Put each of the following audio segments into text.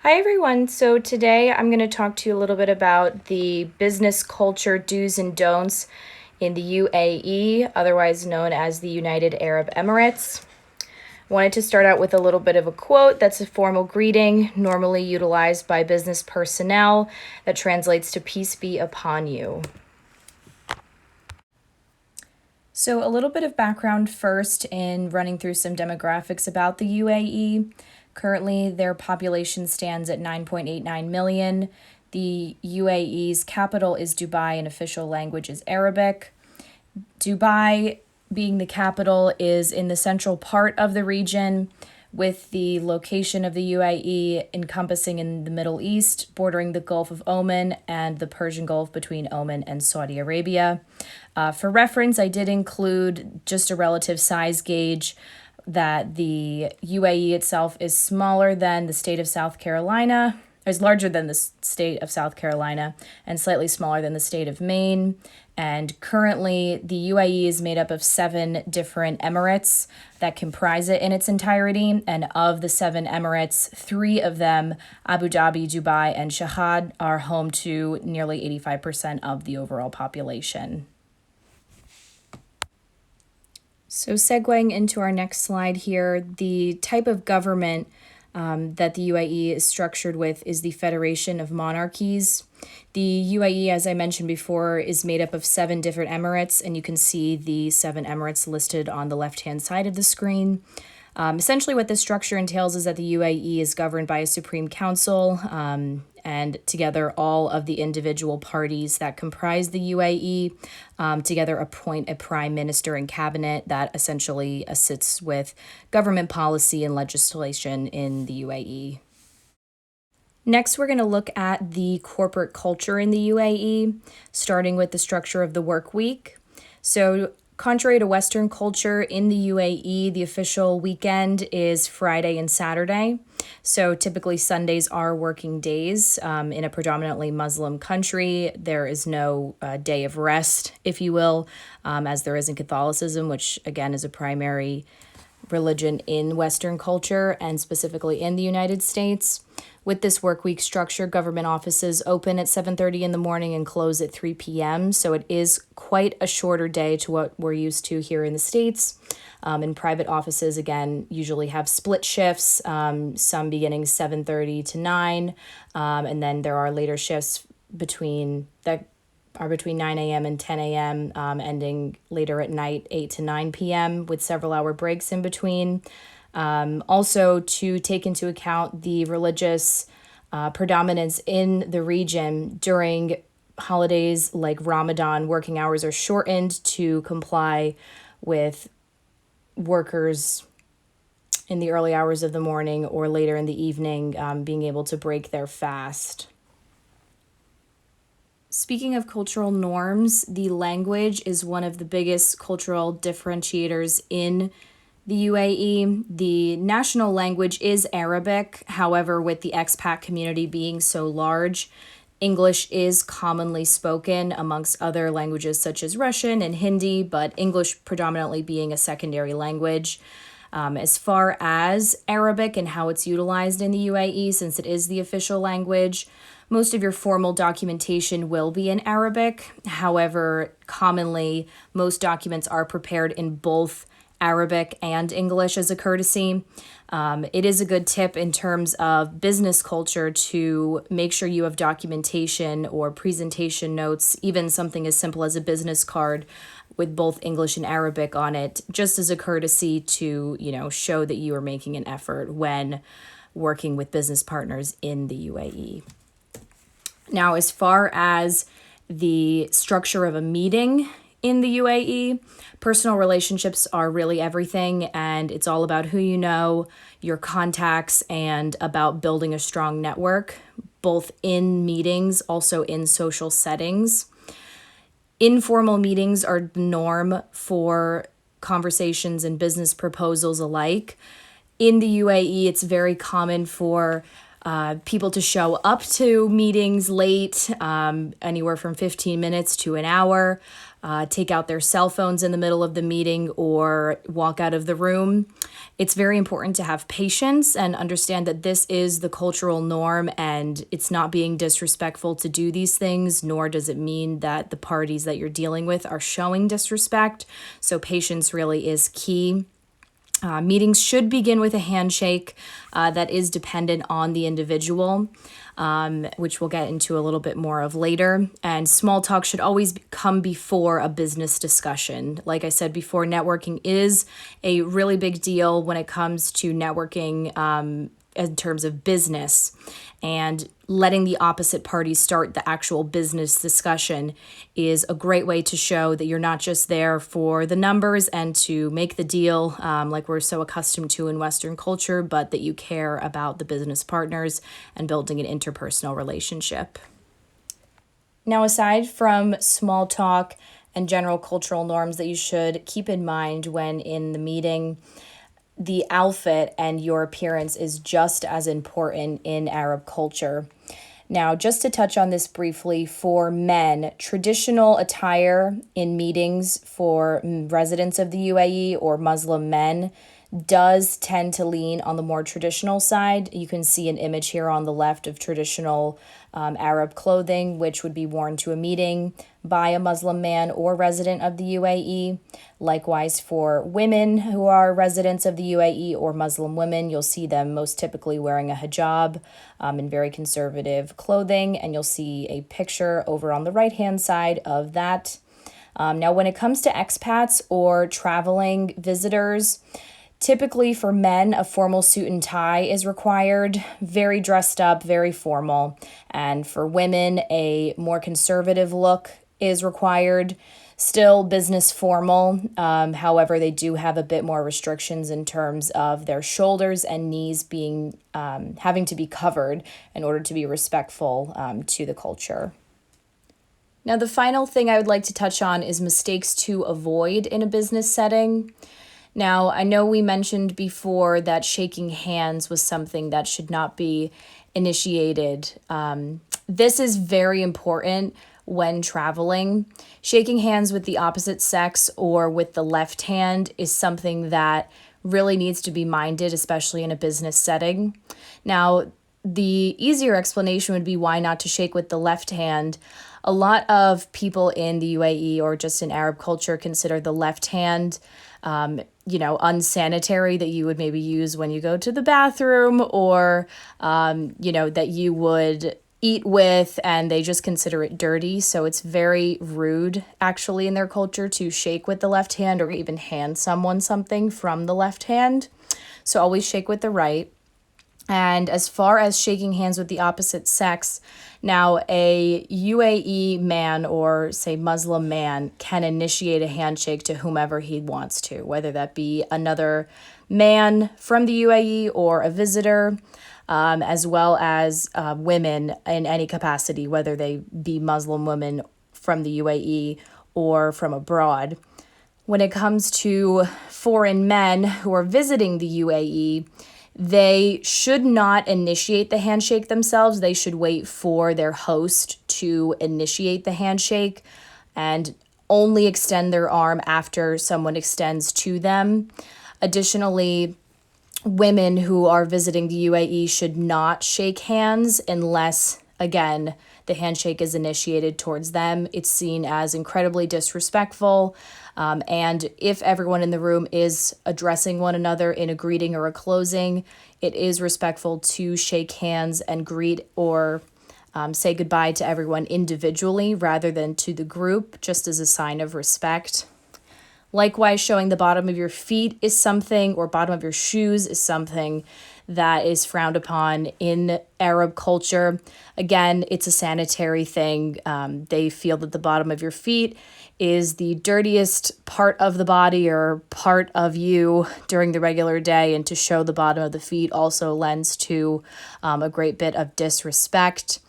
Hi, everyone. So, today I'm going to talk to you a little bit about the business culture do's and don'ts in the UAE, otherwise known as the United Arab Emirates. I wanted to start out with a little bit of a quote that's a formal greeting normally utilized by business personnel that translates to peace be upon you. So, a little bit of background first in running through some demographics about the UAE. Currently, their population stands at 9.89 million. The UAE's capital is Dubai and official language is Arabic. Dubai, being the capital, is in the central part of the region, with the location of the UAE encompassing in the Middle East, bordering the Gulf of Oman and the Persian Gulf between Oman and Saudi Arabia. For reference, I did include just a relative size gauge that the UAE itself is smaller than the state of South Carolina, is larger than the state of South Carolina, and slightly smaller than the state of Maine. And currently, the UAE is made up of 7 different emirates that comprise it in its entirety. And of the 7 emirates, 3 of them, Abu Dhabi, Dubai, and Shahad, are home to nearly 85% of the overall population. So, segueing into our next slide here, the type of government that the UAE is structured with is the Federation of Monarchies. The UAE, as I mentioned before, is made up of 7 different emirates, and you can see the 7 emirates listed on the left-hand side of the screen. Essentially, what this structure entails is that the UAE is governed by a Supreme Council, and together all of the individual parties that comprise the UAE together appoint a prime minister and cabinet that essentially assists with government policy and legislation in the UAE. Next, we're going to look at the corporate culture in the UAE, starting with the structure of the work week. So, contrary to Western culture, in the UAE, the official weekend is Friday and Saturday. So typically Sundays are working days. In a predominantly Muslim country, there is no day of rest, if you will, as there is in Catholicism, which again is a primary religion in Western culture and specifically in the United States. With this work week structure, government offices open at 7:30 in the morning and close at 3 p.m. So it is quite a shorter day to what we're used to here in the States. And private offices, again, usually have split shifts, some beginning 7:30 to 9, and then there are later shifts between 9 a.m. and 10 a.m., ending later at night, 8 to 9 p.m., with several hour breaks in between. Also, to take into account the religious predominance in the region during holidays like Ramadan, working hours are shortened to comply with workers in the early hours of the morning or later in the evening being able to break their fast. Speaking of cultural norms, the language is one of the biggest cultural differentiators in the UAE. The national language is Arabic. However, with the expat community being so large, English is commonly spoken amongst other languages such as Russian and Hindi, but English predominantly being a secondary language. As far as Arabic and how it's utilized in the UAE, since it is the official language, most of your formal documentation will be in Arabic. However, commonly, most documents are prepared in both Arabic and English as a courtesy. It is a good tip in terms of business culture to make sure you have documentation or presentation notes, even something as simple as a business card with both English and Arabic on it, just as a courtesy to, show that you are making an effort when working with business partners in the UAE. Now, as far as the structure of a meeting in the UAE, personal relationships are really everything, and it's all about who you know, your contacts, and about building a strong network, both in meetings, also in social settings. Informal meetings are the norm for conversations and business proposals alike. In the UAE, it's very common for people to show up to meetings late, anywhere from 15 minutes to an hour. take out their cell phones in the middle of the meeting or walk out of the room. It's very important to have patience and understand that this is the cultural norm and it's not being disrespectful to do these things, nor does it mean that the parties that you're dealing with are showing disrespect. So patience really is key. Meetings should begin with a handshake that is dependent on the individual, which we'll get into a little bit more of later. And small talk should always come before a business discussion. Like I said before, networking is a really big deal when it comes to networking in terms of business, and letting the opposite party start the actual business discussion is a great way to show that you're not just there for the numbers and to make the deal like we're so accustomed to in Western culture, but that you care about the business partners and building an interpersonal relationship. Now, aside from small talk and general cultural norms that you should keep in mind when in the meeting, the outfit and your appearance is just as important in Arab culture. Now, just to touch on this briefly, for men, traditional attire in meetings for residents of the UAE or Muslim men does tend to lean on the more traditional side. You can see an image here on the left of traditional Arab clothing, which would be worn to a meeting by a Muslim man or resident of the UAE. Likewise, for women who are residents of the UAE or Muslim women, you'll see them most typically wearing a hijab in very conservative clothing, and you'll see a picture over on the right-hand side of that. Now, when it comes to expats or traveling visitors, typically for men, a formal suit and tie is required, very dressed up, very formal. And for women, a more conservative look is required, still business formal. However, they do have a bit more restrictions in terms of their shoulders and knees being having to be covered in order to be respectful to the culture. Now, the final thing I would like to touch on is mistakes to avoid in a business setting. Now, I know we mentioned before that shaking hands was something that should not be initiated. This is very important when traveling. Shaking hands with the opposite sex or with the left hand is something that really needs to be minded, especially in a business setting. Now, the easier explanation would be why not to shake with the left hand. A lot of people in the UAE or just in Arab culture consider the left hand unsanitary, that you would maybe use when you go to the bathroom or, that you would eat with, and they just consider it dirty. So it's very rude, actually, in their culture to shake with the left hand or even hand someone something from the left hand. So always shake with the right. And as far as shaking hands with the opposite sex, now a UAE man or say Muslim man can initiate a handshake to whomever he wants to, whether that be another man from the UAE or a visitor, as well as women in any capacity, whether they be Muslim women from the UAE or from abroad. When it comes to foreign men who are visiting the UAE, they should not initiate the handshake themselves. They should wait for their host to initiate the handshake and only extend their arm after someone extends to them. Additionally, women who are visiting the UAE should not shake hands unless, again, the handshake is initiated towards them. It's seen as incredibly disrespectful. And if everyone in the room is addressing one another in a greeting or a closing, it is respectful to shake hands and greet or say goodbye to everyone individually rather than to the group, just as a sign of respect. Likewise, showing the bottom of your feet is something, or bottom of your shoes is something that is frowned upon in Arab culture. Again, it's a sanitary thing. They feel that the bottom of your feet is the dirtiest part of the body or part of you during the regular day, and to show the bottom of the feet also lends to a great bit of disrespect.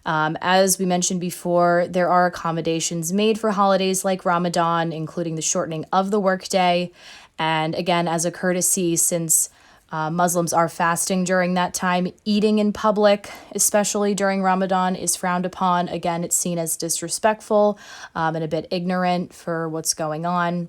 As we mentioned before, there are accommodations made for holidays like Ramadan, including the shortening of the workday. And again, as a courtesy, since Muslims are fasting during that time. Eating in public, especially during Ramadan, is frowned upon. Again, it's seen as disrespectful and a bit ignorant for what's going on.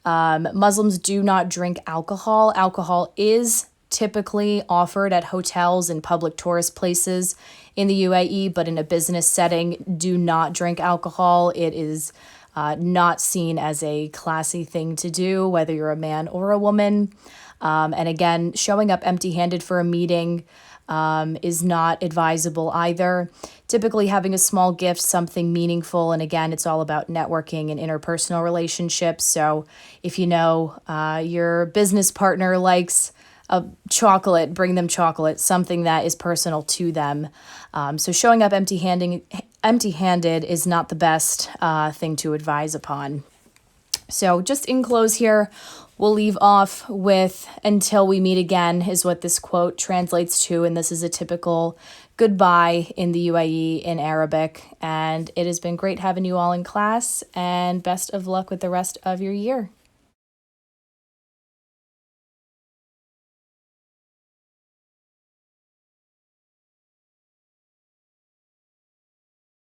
Muslims do not drink alcohol. Alcohol is typically offered at hotels and public tourist places in the UAE, but in a business setting, do not drink alcohol. It is not seen as a classy thing to do, whether you're a man or a woman. And again, showing up empty handed for a meeting is not advisable either. Typically, having a small gift, something meaningful, and again, it's all about networking and interpersonal relationships. So, if you know your business partner likes a chocolate, bring them chocolate, something that is personal to them. So, showing up empty-handed is not the best thing to advise upon. So just in close here, we'll leave off with "until we meet again" is what this quote translates to, and this is a typical goodbye in the UAE in Arabic. And it has been great having you all in class, and best of luck with the rest of your year.